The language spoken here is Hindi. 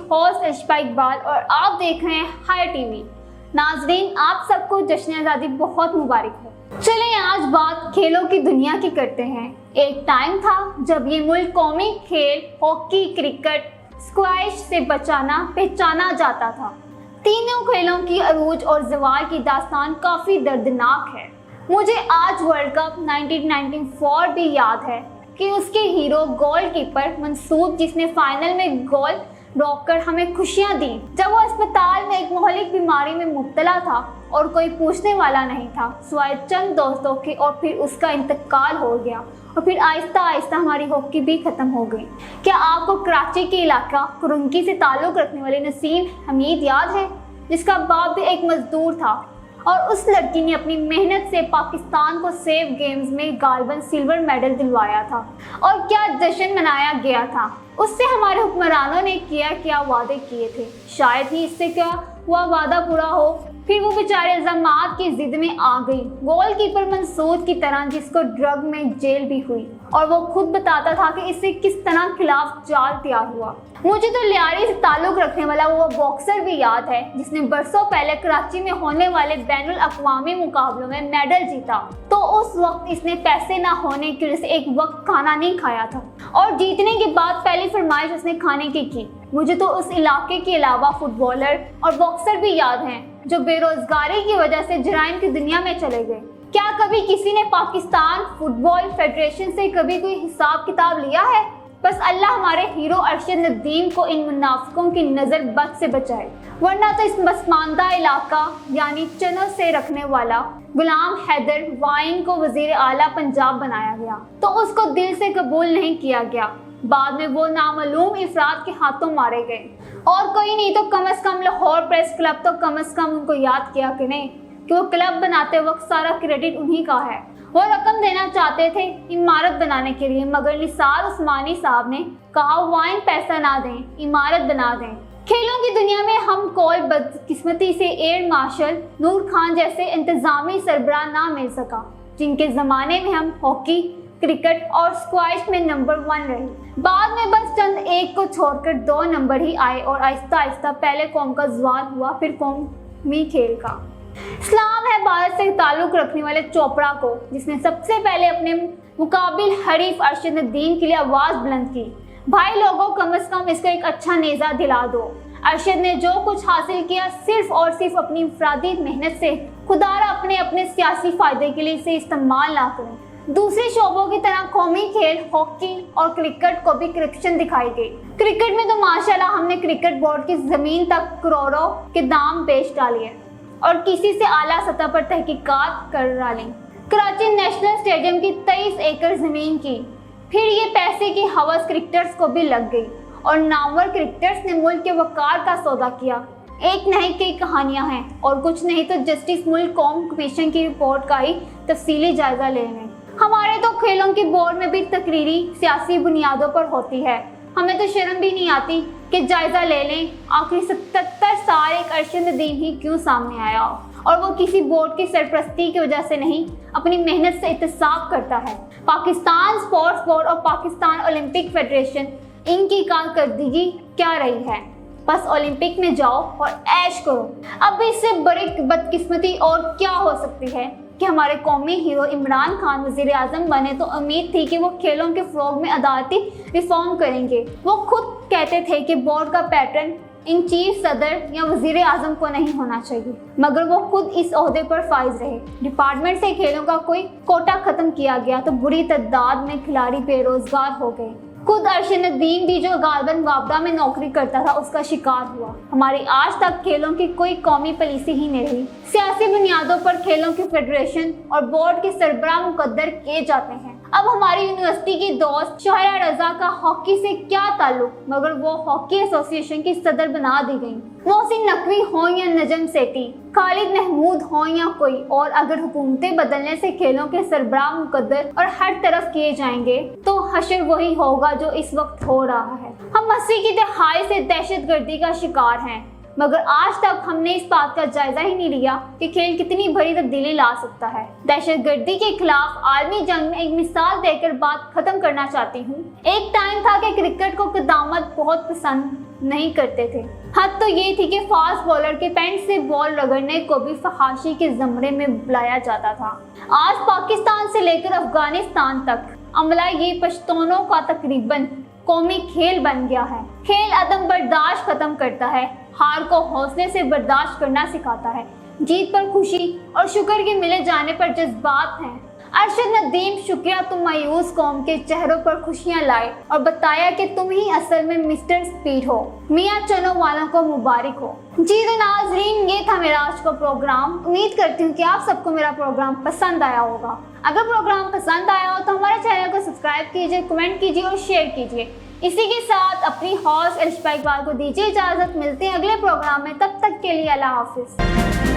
होस्ट इश्फा इकबाल और आप देख रहे हैं हायर टीवी। नाजरीन, आप सबको जश्न आज़ादी बहुत मुबारक हो। चलें आज बात खेलों की दुनिया की करते हैं। एक टाइम था जब ये मुल्क कौमी खेल हॉकी, क्रिकेट, स्क्वैश से पहचाना जाता था। तीनों खेलों की अरूज और ज़वाल की दास्तान काफ़ी दर्दनाक है। मुझे आज वर्ल्ड कप 1994 भी याद है कि उसके हीरो गोलकीपर मंसूर, जिसने फाइनल में गोल रोककर हमें खुशियां दी जब वो अस्पताल में एक महलिक बीमारी में मुब्तला था और कोई पूछने वाला नहीं था सिवाय चंद दोस्तों के। और फिर उसका इंतकाल हो गया और फिर आहिस्ता आहिस्ता हमारी हॉकी भी ख़त्म हो गई। क्या आपको कराची के इलाका कुरुंकी से ताल्लुक़ रखने वाले नसीम हमीद याद है, जिसका बाप भी एक मजदूर था और उस लड़की ने अपनी मेहनत से पाकिस्तान को सेफ गेम्स में गालबन सिल्वर मेडल दिलवाया था और क्या जश्न मनाया गया था। उससे हमारे हुक्मरानों ने क्या वादे किए थे, शायद ही इससे क्या हुआ वादा पूरा हो। फिर वो बेचारे जमात की जिद में आ गई, गोलकीपर मंसूर की तरह, जिसको ड्रग में जेल भी हुई और वो खुद बताता था कि इससे किस तरह खिलाफ जाल तैयार हुआ। मुझे तो लियारी से ताल्लुक़ रखने वाला वो बॉक्सर भी याद है जिसने बरसों पहले कराची में होने वाले बैनुल अक़वामी मुकाबलों में मेडल जीता। तो उस वक्त इसने पैसे ना होने की वजह से एक वक्त खाना नहीं खाया था और जीतने के बाद पहली फरमाइश उसने खाने की। मुझे तो उस इलाके के अलावा फुटबॉलर और बॉक्सर भी याद हैं जो बेरोजगारी की वजह से जराइम की दुनिया में चले गए। क्या कभी किसी ने पाकिस्तान फुटबॉल फेडरेशन से कभी कोई हिसाब किताब लिया है? बस अल्लाह हमारे हीरो अरशद नदीम को इन मुनाफिकों की नज़र बद से बचाए, वरना तो इस मसमानदा इलाका यानी चनों से रखने वाला गुलाम हैदर वाइन को वजीर आला पंजाब बनाया गया तो उसको दिल से कबूल नहीं किया गया। बाद में वो नामालूम इफराद के हाथों मारे गए और कोई नहीं तो कम से कम लाहौर प्रेस क्लब तो कम से कम उनको याद किया करें कि वो क्लब बनाते वक्त सारा क्रेडिट उन्हीं का है। वो रकम देना चाहते थे इमारत बनाने के लिए, मगर निसार उस्मानी साहब ने कहा वाइन पैसा ना दें, इमारत बना दें। खेलों की दुनिया में हम कॉल बदकिस्मती से एयर मार्शल नूर खान जैसे इंतजामी सरबराह ना मिल सका, जिनके ज़माने में हम हॉकी, क्रिकेट और स्क्वैश में नंबर 1 रहे। बाद में बस चंद एक को छोड़कर 2 नंबर ही आए और आहिस्ता आहिस्ता पहले कौम का ज़वाल हुआ, फिर कौमी खेल का। इस्लाम है भारत से ताल्लुक़ रखने वाले चोपड़ा को, जिसने सबसे पहले अपने मुकाबिल हरीफ अरशद नदीम के लिए आवाज़ बुलंद की। भाई लोगों, कम से कम इसको एक अच्छा नेज़ा दिला दो। अरशद ने जो कुछ हासिल किया सिर्फ और सिर्फ अपनी इंफरादी मेहनत से, खुदारा अपने सियासी फ़ायदे के लिए इसे इस्तेमाल ना करें। दूसरे शोबों की तरह कौमी खेल हॉकी और क्रिकेट को भी करप्शन दिखाई गई। क्रिकेट में तो माशाल्लाह हमने क्रिकेट बोर्ड की ज़मीन तक करोड़ों के दाम बेच डाली है और किसी से आला सतह पर तहकीकात कर डाली। कराची नेशनल स्टेडियम की 23 एकड़ ज़मीन की, फिर ये पैसे की हवस क्रिकेटर्स को भी लग गई और नामवर क्रिकेटर्स ने मुल्क के वक़ार का सौदा किया। एक नहीं कई कहानियां हैं और कुछ नहीं तो जस्टिस मुल्क कौम कमीशन की रिपोर्ट का ही तफसीली जायजा ले लें। हमारे तो खेलों की बोर्ड में भी तकरीरी सियासी बुनियादों पर होती है। हमें तो शर्म भी नहीं आती कि जायज़ा ले लें आखिर 77 साल एक अरशद नदीम ही क्यों सामने आया और वो किसी बोर्ड की सरपरस्ती की वजह से नहीं, अपनी मेहनत से इत्तेसाब करता है। पाकिस्तान स्पोर्ट्स बोर्ड और पाकिस्तान ओलंपिक फेडरेशन, इनकी कारकर्दगी क्या रही है? बस ओलंपिक में जाओ और ऐश करो। अब इससे बड़ी बदकिस्मती और क्या हो सकती है कि हमारे कौमी हीरो इमरान खान वज़ीर आज़म बने तो उम्मीद थी कि वो खेलों के फ़रोग़ में अदालती रिफॉर्म करेंगे। वो खुद कहते थे कि बोर्ड का पैटर्न इन चीफ सदर या वज़ीर आज़म को नहीं होना चाहिए, मगर वो खुद इस ओहदे पर फाइज रहे। डिपार्टमेंट से खेलों का कोई कोटा ख़त्म किया गया तो बुरी तादाद में खिलाड़ी बेरोज़गार हो गए। खुद अरशद नदीम भी जो गालबन वापदा में नौकरी करता था उसका शिकार हुआ। हमारी आज तक खेलों की कोई कौमी पॉलिसी ही नहीं रही। सियासी बुनियादों पर खेलों की फेडरेशन और बोर्ड के सरबराह मुकद्दर किए जाते हैं। अब हमारी यूनिवर्सिटी की दोस्त शाहिरा रजा का हॉकी से क्या ताल्लुक, मगर वो हॉकी एसोसिएशन की सदर बना दी गई। मोहसिन नकवी हो या नजम सेठी, खालिद महमूद हो या कोई और, अगर हुकूमतें बदलने से खेलों के सरबराह मुकद्दर और हर तरफ किए जाएंगे तो हशर वही होगा जो इस वक्त हो रहा है। हम 80 की दहाई से दहशत गर्दी का शिकार हैं। मगर आज तक हमने इस बात का जायजा ही नहीं लिया कि खेल कितनी बड़ी तब्दीली ला सकता है। दहशतगर्दी के खिलाफ आलमी जंग में एक मिसाल देकर बात खत्म करना चाहती हूँ। एक टाइम था कि क्रिकेट को क़यामत बहुत पसंद नहीं करते थे। हद तो ये थी कि फास्ट बॉलर के पैंट से बॉल रगड़ने को भी फहाशी के ज़मरे में बुलाया जाता था। आज पाकिस्तान से लेकर अफगानिस्तान तक अमला ये पश्तूनों का तकरीबन कौमी खेल बन गया है। खेल अदम बर्दाश्त खत्म करता है, हार को हौसले से बर्दाश्त करना सिखाता है, जीत पर खुशी और शुक्र के मिले जाने पर जज्बात हैं। अरशद नदीम, शुक्रिया तुम मायूस कौम के चेहरों पर खुशियां लाए और बताया कि तुम ही असल में मिस्टर स्पीड हो। मियां चनो वालों को मुबारक हो। जी तो नाजरीन, ये था मेरा आज का प्रोग्राम। उम्मीद करती हूँ कि आप सबको मेरा प्रोग्राम पसंद आया होगा। अगर प्रोग्राम पसंद आया हो तो हमारे चैनल को सब्सक्राइब कीजिए, कमेंट कीजिए और शेयर कीजिए। इसी के साथ अपनी हौस इल्शबा इकबाल को दीजिए इजाज़त। मिलते हैं अगले प्रोग्राम में, तब तक के लिए अल्लाह हाफिज़।